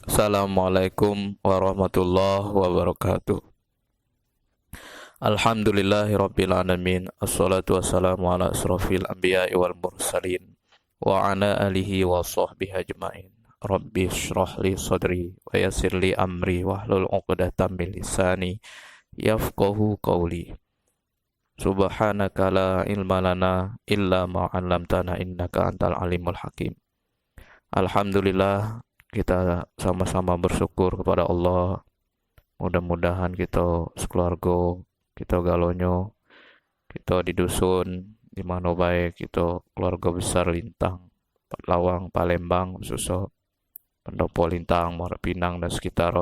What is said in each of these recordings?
Assalamualaikum warahmatullahi wabarakatuh. Alhamdulillahirabbil alamin. Assalatu wassalamu ala asrofil anbiya'i wal mursalin wa ala alihi wa sahbihi ajmain. Rabbi shrah li sadri wa yassir li amri wahlul 'uqdatam min lisani yafqahu qawli. Subhanaka la ilma lana illa ma 'allamtana innaka antal alimul hakim. Alhamdulillah, kita sama-sama bersyukur kepada Allah. Mudah-mudahan kita sekeluarga, kita galonyo, kita di dusun, di mana baik kita keluarga besar Lintang, Lawang, Palembang, Suso, Pendopo Lintang, Muara Pinang dan sekitar.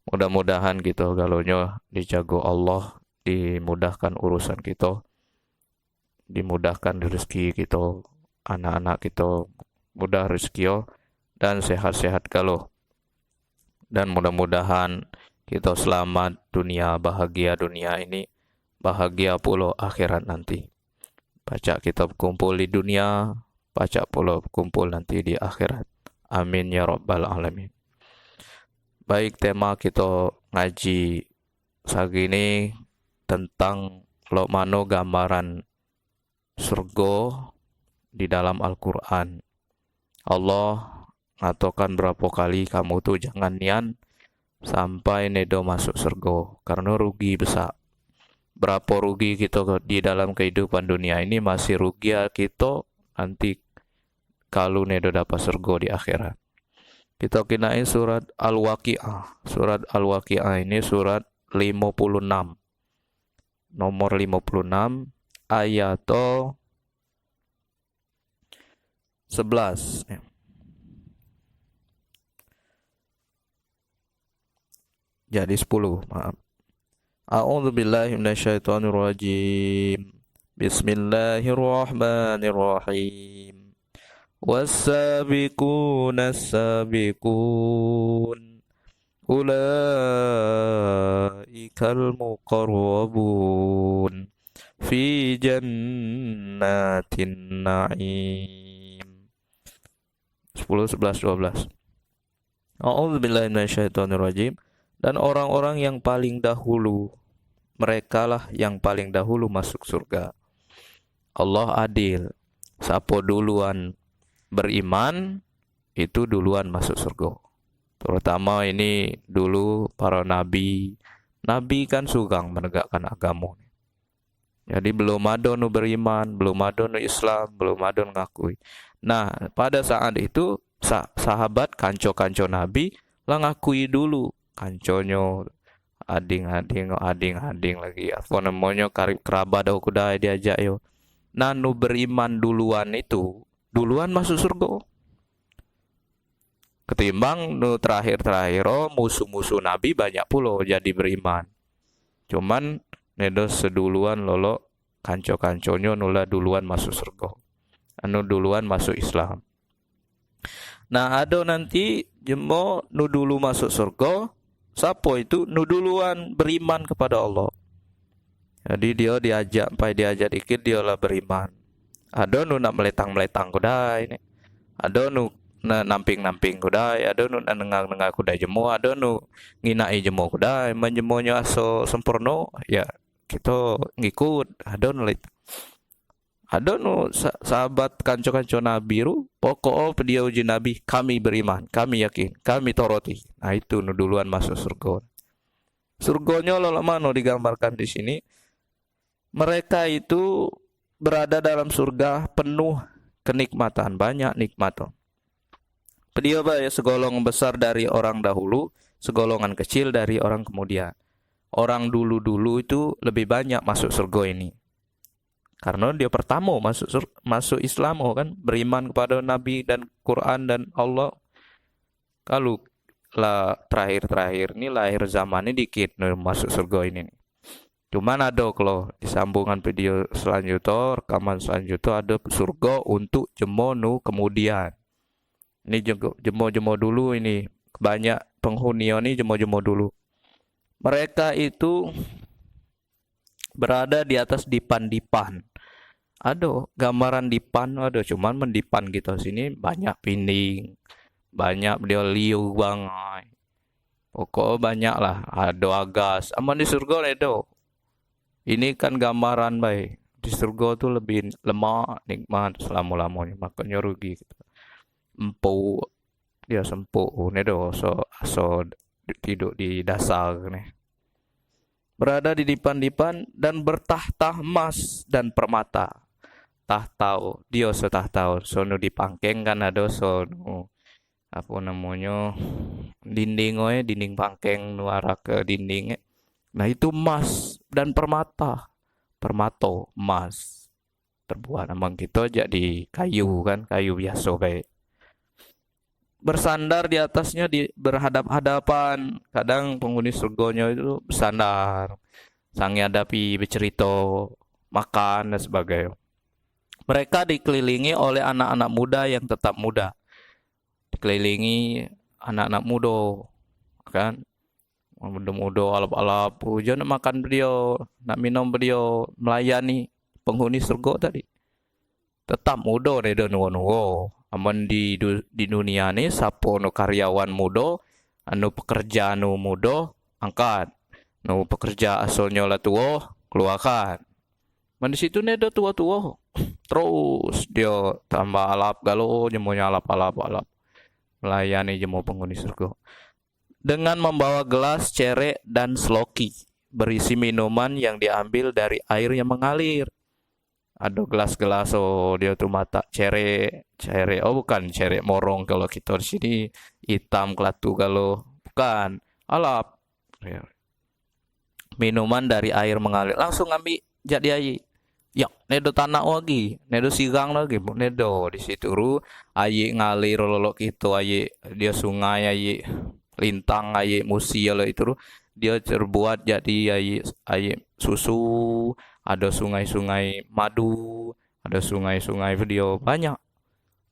Mudah-mudahan kita galonyo dijago Allah, dimudahkan urusan kita, dimudahkan rezeki kita, anak-anak kita mudah rezeki dan sehat-sehat kalau. Dan mudah-mudahan kita selamat dunia, bahagia dunia ini, bahagia pula akhirat nanti. Baca kita kumpul di dunia, baca pula kumpul nanti di akhirat. Amin ya rabbal alamin. Baik, tema kita ngaji sagini tentang lo mano gambaran surga di dalam Al-Quran. Allah ngatakan berapa kali kamu tuh jangan nian sampai nedo masuk surga karena rugi besar. Berapa rugi kita di dalam kehidupan dunia ini, masih rugi ya kita nanti kalau nedo dapat surga di akhirat. Kita kinain surat Al-Waqi'ah. Surat Al-Waqi'ah ini surat 56. Nomor 56 ayat 11. Jadi 10, maaf. A'udzu billahi minasyaitonir rajim. Bismillahirrahmanirrahim. Was-sabiquna as-sabiqun ulaikal muqarrabun fi jannatin na'im. 10, 11, 12. A'udzu billahi minasyaitonir rajim. Dan orang-orang yang paling dahulu, merekalah yang paling dahulu masuk surga. Allah adil. Siapa duluan beriman, itu duluan masuk surga. Terutama ini dulu para nabi. Nabi kan sugang menegakkan agama. Jadi belum ada nu beriman, belum ada nu Islam, belum ada nu ngakui. Nah, pada saat itu sahabat kanco-kanco nabi lah ngakui dulu. Kanconyo ading-ading lagi apa namanya karib kerabat dah kuda diajak yo. Nanu beriman duluan itu duluan masuk surga ketimbang nu terakhir musuh-musuh nabi banyak pulo jadi beriman. Cuman nedo seduluan lolo kanco-kanconyo nula duluan masuk surga, anu duluan masuk Islam. Nah, ada nanti jemo nu dulu masuk surga. Siapa itu? Nu duluan beriman kepada Allah. Jadi dia diajak dikit dia lah beriman. Ada nu nak meletang-meletang kudai ini. Ada nu na namping-namping kudai, ada nu nengah-nengah kudai jemo, ada nu nginai jemo kudai, menjemonya aso sempurna, ya kita ngikut. Ada nu sahabat kanco-kanco nabi ru pokok dia uji nabi, kami beriman, kami yakin, kami toroti. Nah itu nu duluan masuk surga. Surganya lola mano digambarkan di sini. Mereka itu berada dalam surga penuh kenikmatan, banyak nikmat. Dia ya segolong besar dari orang dahulu, segolongan kecil dari orang kemudian. Orang dulu-dulu itu lebih banyak masuk surga ini. Karena dia pertama masuk Islam kan, beriman kepada Nabi dan Quran dan Allah. Kalau lah terakhir ini lahir zaman ini dikit masuk surga ini. Cuman ada kalau di sambungan video selanjutnya, rekaman selanjutnya ada surga untuk jemonu kemudian. Ini jemo dulu ini banyak penghuni ini jemo dulu. Mereka itu berada di atas dipan-dipan. Ada gambaran dipan, ada cuman mendipan kita sini banyak pining, banyak beliau liu bangai. Pokok banyak lah, ada agas. Aman di surga nedo. Ini kan gambaran baik. Di surga tuh lebih lemak, nikmat selama-lamanya. Makanya rugi. Empuk, dia sempuk. Nedo, so tidur di dasar nih. Berada di dipan-dipan dan bertahta emas dan permata. Tahtau, dia setahtau. Sono dipangkeng kan ada sono apa namanya dinding pangkeng nuara ke dinding. Nah itu emas dan permata, permato emas terbuat emang gitu jadi kayu kan, kayu biasa kayak bersandar di atasnya di berhadap-hadapan. Kadang penghuni surgonya itu bersandar, sang hadapi bercerita, makan dan sebagainya. Mereka dikelilingi oleh anak-anak muda yang tetap muda. Dikelilingi anak-anak muda, kan? Muda-muda alap-alap, hujan nak makan beliau, nak minum beliau, melayani penghuni surga tadi. Tetap muda nih do nuwo. Aman di dunia ni siapa no karyawan muda, anu pekerja anu muda, angkat. No pekerja asalnya lah tua, keluarkan. Man di situ nih do tua-tua. Terus dia tambah alap galo, jemunya alap. Melayani jemu penghuni surga. Dengan membawa gelas, cerek, dan sloki berisi minuman yang diambil dari air yang mengalir. Ada gelas-gelas, oh dia tuh mata cerek, oh bukan cerek morong kalau kita di sini, hitam kelatu kalau bukan, alap. Minuman dari air mengalir, langsung ambil jadi air. Ya, nedo tanah lagi, nedo sigang lagi, nedo di situ ru air ngalir lolok itu air dia sungai air lintang air musi lo itu dia terbuat jadi air susu, ada sungai-sungai madu, ada sungai-sungai video banyak.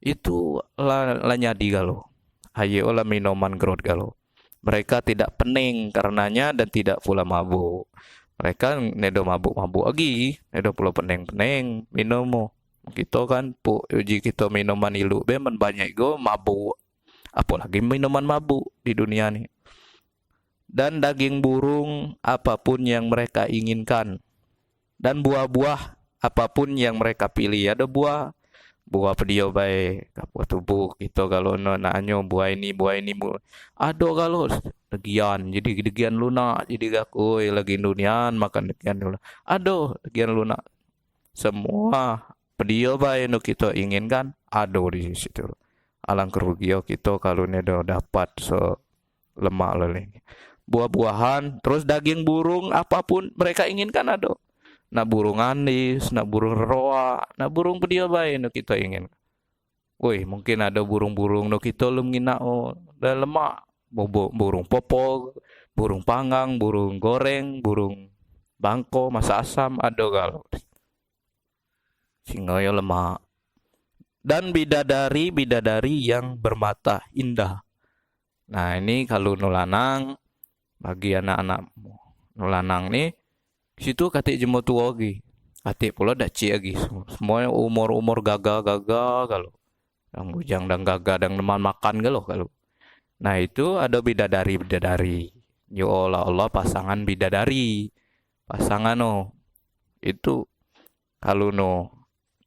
Itu lah nyadi galo. Air olah minuman grot galo. Mereka tidak pening karenanya dan tidak pula mabuk. Mereka nedo mabuk-mabuk lagi, nedo pula pening-pening minum. Kita kan uji kita minuman ilu be banyak go mabuk. Apalagi minuman mabuk di dunia ini. Dan daging burung apapun yang mereka inginkan. Dan buah-buah apapun yang mereka pilih. Ada buah pedio baik, buah tubuh gitu kalau nanyo buah ini. Ada kalau degian lunak jadi gakoi lagi dunian makan degian lunak. Ada degian lunak. Semua pedio baik no kita inginkan ada di situ. Alang kerugian kita kalau nedo dapat lemak leleng. Buah-buahan, terus daging burung apapun mereka inginkan ada. Nak burung anis, nak burung roa, nak burung pedia baik no kita ingin. Woi, mungkin ada burung-burung no kita lumina dan lemak. Burung popo, burung panggang, burung goreng, burung bangko, masak asam ada kalau. Singa yo lemak. Dan bidadari yang bermata indah. Nah ini kalau nulanang bagi anak-anakmu nulanang nih situ katik jemu tua lagi katik pula daci lagi semuanya umur gaga kalau yang bujang dan gaga dan teman makan kalau nah itu ada bidadari yo Allah pasangan bidadari pasangan no itu kalau no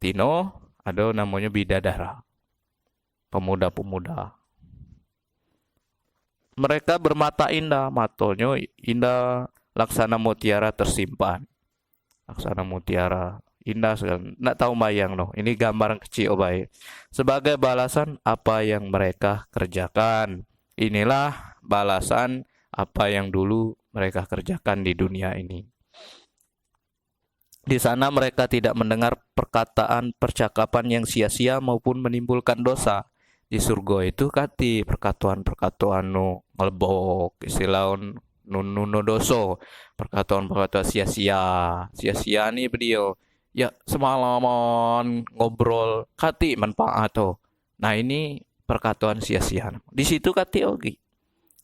tino ada namanya bidadara pemuda mereka bermata indah, matonya indah, laksana mutiara tersimpan. Laksana mutiara indah sekali. Nggak tahu bayang no. Ini gambaran kecil baik. Sebagai balasan apa yang mereka kerjakan. Inilah balasan apa yang dulu mereka kerjakan di dunia ini. Di sana mereka tidak mendengar percakapan yang sia-sia maupun menimbulkan dosa. Di surga itu kati perkatuan nu ngelbok istilah nuno doso perkatuan sia-sia nih beliau ya semalaman ngobrol kati manfaat tuh. Nah ini perkatuan sia-sia di situ kati ogi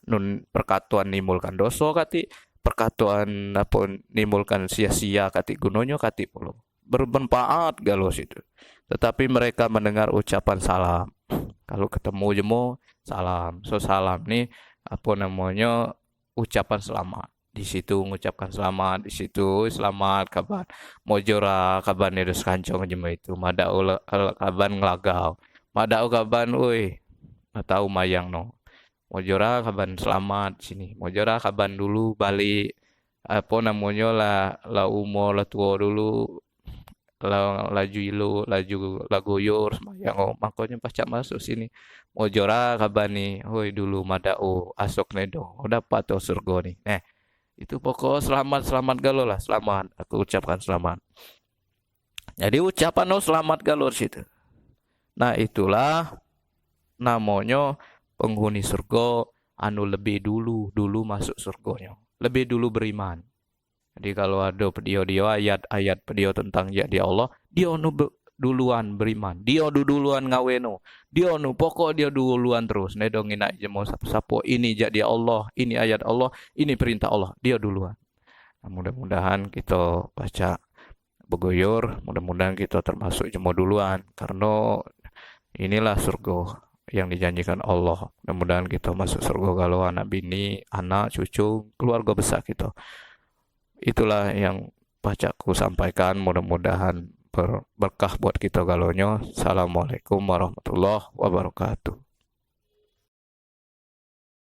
nun perkatuan nimbulkan doso kati perkatuan apa nimbulkan sia-sia kati gunonyo kati polo bermanfaat galau situ. Tetapi mereka mendengar ucapan salam. Kalau ketemu jemo salam. So salam nih apa namanya ucapan selamat. Di situ mengucapkan selamat, di situ selamat kaban. Mojora kaban itu kancong jema itu. Madau kaban ngelagau. Madau kaban, woi, nggak tahu mayang no. Mojora kaban selamat sini. Mojora kaban dulu balik apa namanya la umur la tua dulu laju ilu laju lagoyor semayang makanya pacak masuk sini mojora kabani hoi dulu madao asok nedo dapat tuh surga nih itu pokok selamat selamat galo lah selamat aku ucapkan selamat jadi ucapan selamat galur situ nah itulah namanya penghuni surga anu lebih dulu masuk surganya lebih dulu beriman. Jadi kalau ada video ayat-ayat video tentang ya dia Allah, dia duluan beriman, dia duluan ngaweno, dia pokok dia duluan terus. Nedongin aja mau sapo ini jadi Allah, ini ayat Allah, ini perintah Allah, dia duluan. Nah, mudah-mudahan kita baca begoyor, mudah-mudahan kita termasuk jemo duluan, karena inilah surga yang dijanjikan Allah. Mudah-mudahan kita masuk surga kalau anak bini, anak, cucu, keluarga besar kita. Itulah yang bacaku sampaikan, mudah-mudahan berkah buat kita galonyo. Assalamualaikum warahmatullahi wabarakatuh.